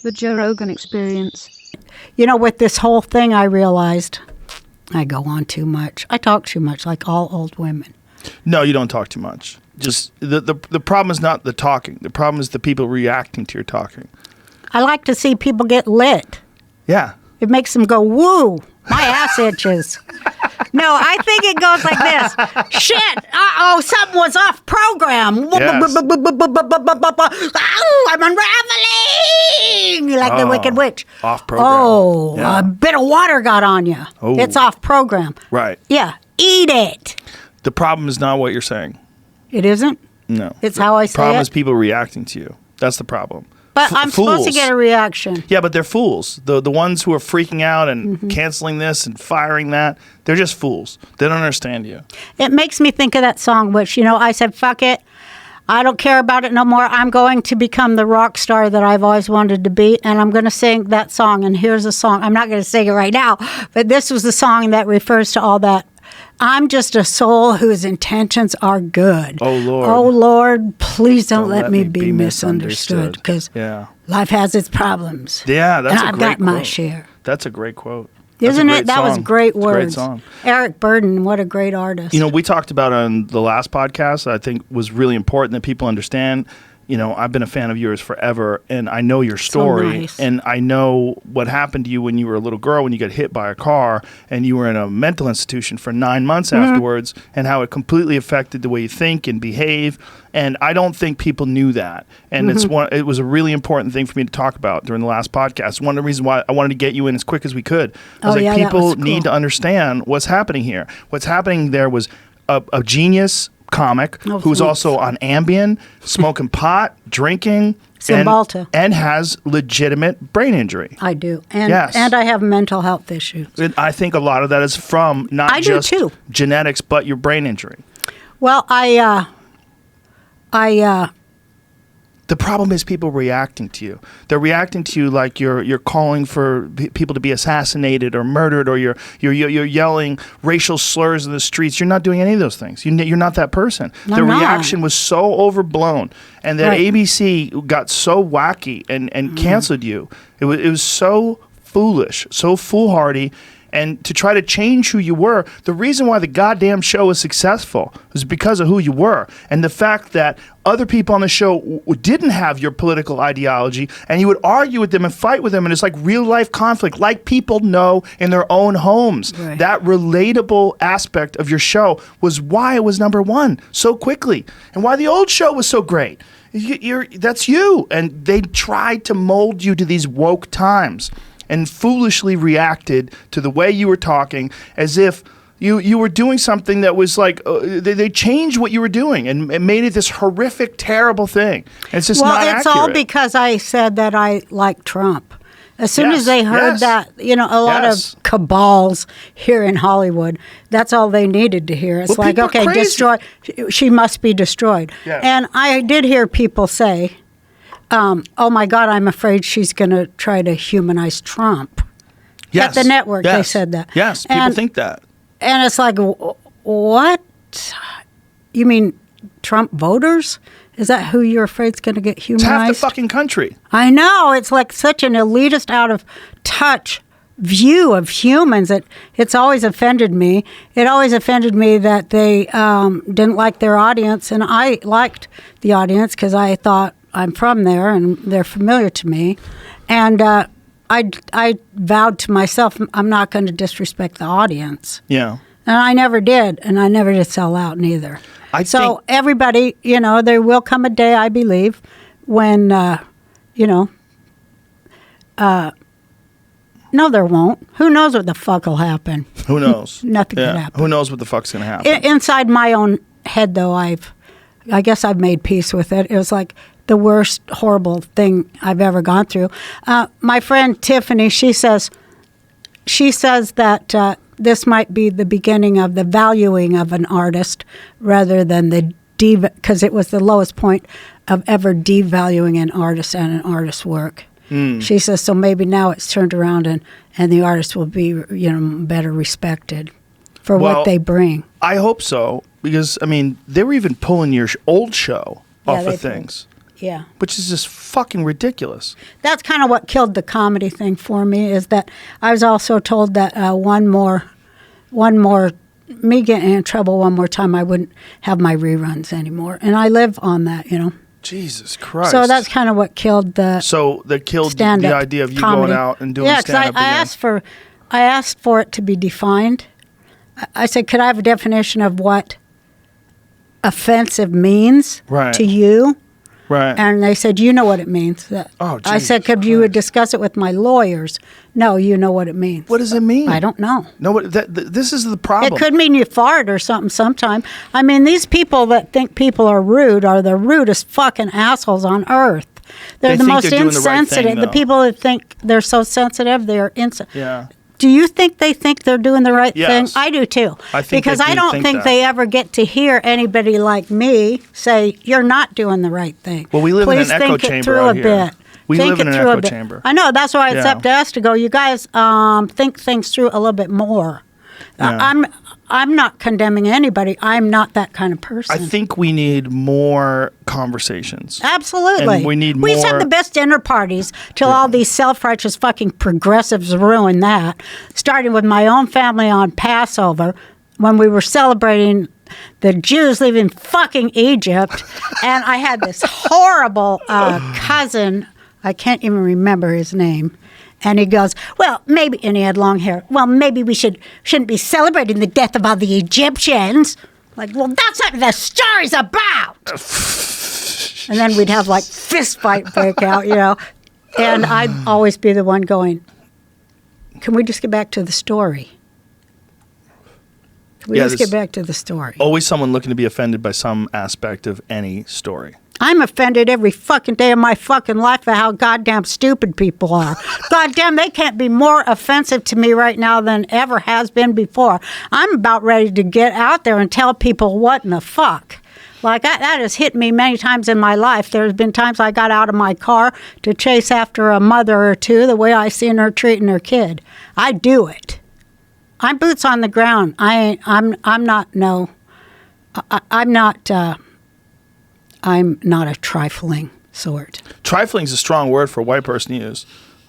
The Joe Rogan Experience. You know, with this whole thing, I realized I go on too much. I talk too much, like all old women. No, you don't talk too much. Just the problem is not the talking. The problem is the people reacting to your talking. I like to see people get lit. Yeah. It makes them go, woo, my ass itches. No, I think it goes like this. Shit, uh-oh, something was off program. Yes. Oh, I'm unraveling like the Wicked Witch. Off program. Oh, Yeah. a bit of water got on you. Oh. It's off program. Right. Yeah, eat it. The problem is not what you're saying. It isn't? No. It's how I say The problem it? is people reacting to you. That's the problem. But I'm supposed to get a reaction. Yeah, but they're fools. The ones who are freaking out and canceling this and firing that, they're just fools. They don't understand you. It makes me think of that song, which, you know, I said, fuck it. I don't care about it no more. I'm going to become the rock star that I've always wanted to be, and I'm going to sing that song. And here's a song. I'm not going to sing it right now, but this was the song that refers to all that. I'm just a soul whose intentions are good. Oh, Lord. Oh, Lord, please don't let me be misunderstood, because life has its problems. Yeah, that's and a I've great got my quote. share. That's a great quote. Isn't it? That was great words. It's a great song. Eric Burden, what a great artist. You know, we talked about on the last podcast, I think was really important that people understand. You know, I've been a fan of yours forever, and I know your story, nice. and I know what happened to you when you were a little girl, when you got hit by a car, and you were in a mental institution for 9 months afterwards, and how it completely affected the way you think and behave. And I don't think people knew that, and it was a really important thing for me to talk about during the last podcast. One of the reasons why I wanted to get you in as quick as we could. I was like, people need to understand what's happening here. What's happening there was a genius comic who's also on Ambien, smoking pot, drinking, and has legitimate brain injury. I do. And I have mental health issues. And I think a lot of that is from not just genetics, but your brain injury. Well, the problem is people reacting to you. They're reacting to you like you're calling for people to be assassinated or murdered, or you're yelling racial slurs in the streets. You're not doing any of those things. You're not that person. The reaction was so overblown, and that ABC got so wacky and canceled you. It was so foolish, so foolhardy. And to try to change who you were, the reason why the goddamn show was successful was because of who you were. And the fact that other people on the show didn't have your political ideology, and you would argue with them and fight with them, and it's like real life conflict, like people know in their own homes. Right. That relatable aspect of your show was why it was #1 so quickly, and why the old show was so great. That's you. And they tried to mold you to these woke times, and foolishly reacted to the way you were talking as if you were doing something that was like, they changed what you were doing and made it this horrific, terrible thing. And it's just not accurate. Well, it's all because I said that I like Trump. As soon as they heard that, you know, a lot of cabals here in Hollywood, that's all they needed to hear. It's like, okay, destroy. She must be destroyed. Yes. And I did hear people say, oh my God, I'm afraid she's going to try to humanize Trump. Yes. At the network, they said that. Yes, people think that. And it's like, what? You mean Trump voters? Is that who you're afraid is going to get humanized? It's half the fucking country. I know. It's like such an elitist, out of touch view of humans that it's always offended me. It always offended me that they didn't like their audience, and I liked the audience because I thought, I'm from there, and they're familiar to me. And I vowed to myself, I'm not going to disrespect the audience. Yeah. And I never did, and I never did sell out neither. So everybody, you know, there will come a day, I believe, when, you know, no, there won't. Who knows what the fuck will happen? Who knows? Nothing could happen. Who knows what the fuck's going to happen? Inside my own head, though, I guess I've made peace with it. It was like the worst, horrible thing I've ever gone through. My friend Tiffany, she says that this might be the beginning of the valuing of an artist rather than because it was the lowest point of ever devaluing an artist and an artist's work. She says, so maybe now it's turned around and the artist will be, you know, better respected for what they bring. I hope so, because, I mean, they were even pulling your old show off of things. Yeah. Which is just fucking ridiculous. That's kind of what killed the comedy thing for me, is that I was also told that me getting in trouble one more time, I wouldn't have my reruns anymore. And I live on that, you know. Jesus Christ. So that's kind of what killed the So that killed the stand-up idea of you comedy. going out and doing Yeah, 'cause stand-up again. I asked for it to be defined. I said, could I have a definition of what offensive means to you? Right. And they said, you know what it means. Oh, I said, Jesus could you Christ. discuss it with my lawyers? No, you know what it means. What does it mean? I don't know. No, this is the problem. It could mean you fart or something sometime. I mean, these people that think people are rude are the rudest fucking assholes on earth. They're They the think most they're doing the right insensitive. thing, The though. people that think they're so sensitive, they're insensitive. Yeah. Do you think they think they're doing the right Yes. thing? I do too. I think because they I do don't think think that. they ever get to hear anybody like me say, you're not doing the right thing. Well, we live in Please an echo think it chamber through out a here. bit. We Think live in it an through a echo bit. chamber. I know. That's why it's Yeah. up to us to go, you guys think things through a little bit more. Yeah. I'm not condemning anybody. I'm not that kind of person. I think we need more conversations. Absolutely. And we need used to have more- the best dinner parties till all these self-righteous fucking progressives ruined that. Starting with my own family on Passover when we were celebrating the Jews leaving fucking Egypt. And I had this horrible cousin, I can't even remember his name. And he goes, well, maybe, and he had long hair. Well, maybe we shouldn't be celebrating the death of all the Egyptians. Like, well, that's what the story's about. And then we'd have like fist fight break out, you know. And I'd always be the one going, can we just get back to the story? Can we just get back to the story? Always someone looking to be offended by some aspect of any story. I'm offended every fucking day of my fucking life at how goddamn stupid people are. Goddamn, they can't be more offensive to me right now than ever has been before. I'm about ready to get out there and tell people what in the fuck. Like, that has hit me many times in my life. There's been times I got out of my car to chase after a mother or two the way I seen her treating her kid. I do it. I'm boots on the ground. I'm not a trifling sort. Trifling is a strong word for a white person to use.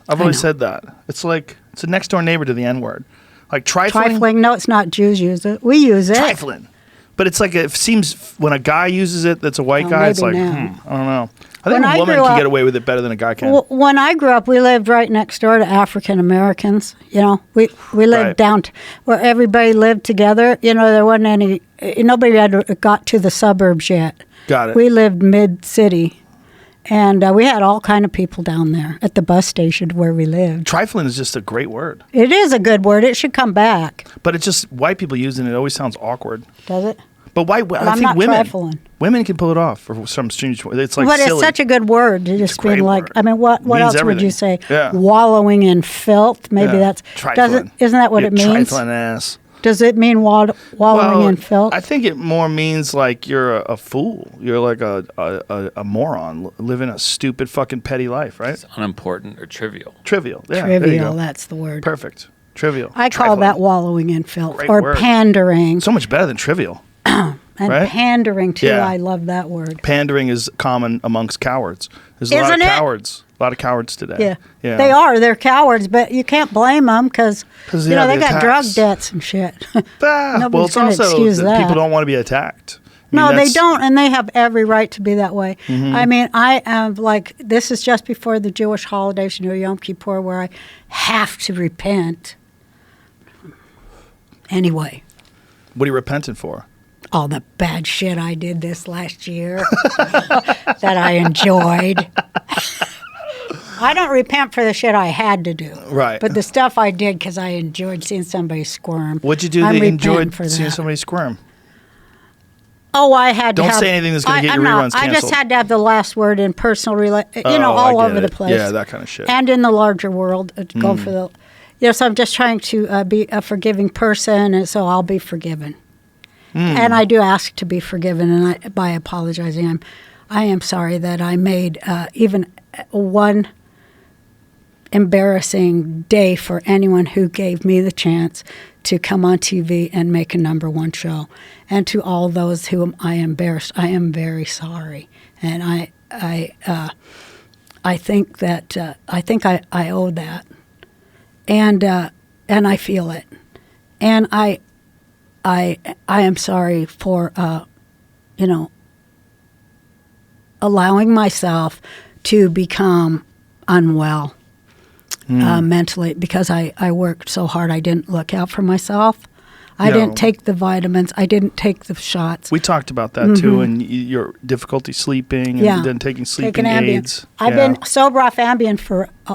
I've always said that. It's like, it's a next door neighbor to the N-word. Like trifling. Trifling? No, it's not. Jews use it. We use it. Trifling. But it's like, it seems when a guy uses it that's a white guy, it's like, maybe I don't know. I When think I a woman grew can up- get away with it better than a guy can. Well, when I grew up, we lived right next door to African Americans. You know, we lived Right. where everybody lived together. You know, there wasn't any. Nobody had got to the suburbs yet. Got it. We lived mid-city, and we had all kind of people down there at the bus station where we lived. Trifling is just a great word. It is a good word. It should come back. But it's just white people using it always sounds awkward. Does it? But why? I I'm think not women. trifling. Women can pull it off for some strange. It's like But silly. it's such a good word to just a great being like. word. I mean, what Means else would everything. you say? Yeah. Wallowing in filth. Maybe Yeah. that's Trifling. Isn't that what You it means? Trifling ass. Does it mean wallowing in filth? I think it more means like you're a fool. You're like a moron living a stupid fucking petty life, right? It's unimportant or trivial. Trivial. Yeah, there you Trivial. go. That's the word. Perfect. Trivial. I call Trifling. that wallowing in filth Great or word. pandering. So much better than trivial. And right? pandering too. Yeah. I love that word. Pandering is common amongst cowards. There's a lot Isn't of it? cowards. A lot of cowards today. Yeah. They are. They're cowards, but you can't blame them because they they have the got drug attacks. debts and shit. Well, Nobody's it's gonna also excuse that that. people don't want to be attacked. I mean, No, they that's- don't, and they have every right to be that way. Mm-hmm. I mean, I am like, this is just before the Jewish holidays, you know, Yom Kippur, where I have to repent. Anyway, What are you repenting for? all the bad shit I did this last year that I enjoyed. I don't repent for the shit I had to do. Right. But the stuff I did because I enjoyed seeing somebody squirm. What'd you do I'm that you repenting enjoyed for seeing that. somebody squirm? Oh, I had Don't to have... say anything that's gonna get I'm your not- reruns I just canceled. had to have the last word in personal, all I over get the it. place. Yeah, that kind of shit. And in the larger world, go for the... So I'm just trying to be a forgiving person, and so I'll be forgiven. And I do ask to be forgiven, and by apologizing, I am sorry that I made even one embarrassing day for anyone who gave me the chance to come on TV and make a #1 show. And to all those whom I embarrassed, I am very sorry. And I think that I owe that, and I feel it, and I am sorry for allowing myself to become unwell mentally because I worked so hard. I didn't look out for myself. I didn't take the vitamins. I didn't take the shots. We talked about that too, and your difficulty sleeping, and then taking sleeping aids. I've been sober off Ambien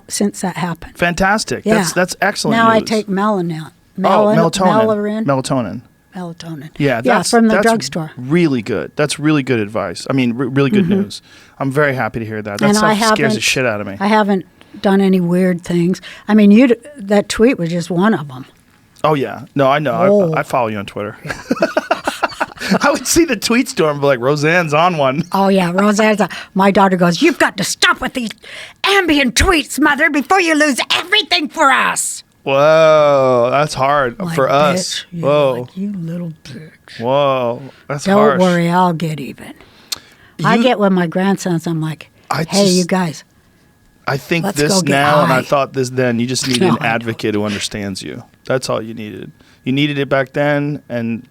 since that happened. Fantastic. Yeah. That's excellent. Now news. I take melatonin. Melatonin. Melatonin. Yeah, from the drugstore. Really good. That's really good advice. I mean, really good news. I'm very happy to hear that. That stuff scares the shit out of me. I haven't done any weird things. I mean, that tweet was just one of them. Oh, yeah. No, I know. Oh. I follow you on Twitter. I would see the tweet storm and be like, Roseanne's on one. Oh, yeah. Roseanne's my daughter goes, you've got to stop with these Ambien tweets, Mother, before you lose everything for us. Whoa. That's hard for bitch. us. Yeah, Whoa. like, you little bitch. Whoa. That's Don't harsh. worry. I'll get even. I get with my grandsons. I'm like, you guys. I think let's this go get now, and high. I thought this then. You just needed an advocate who understands you. That's all you needed. You needed it back then, and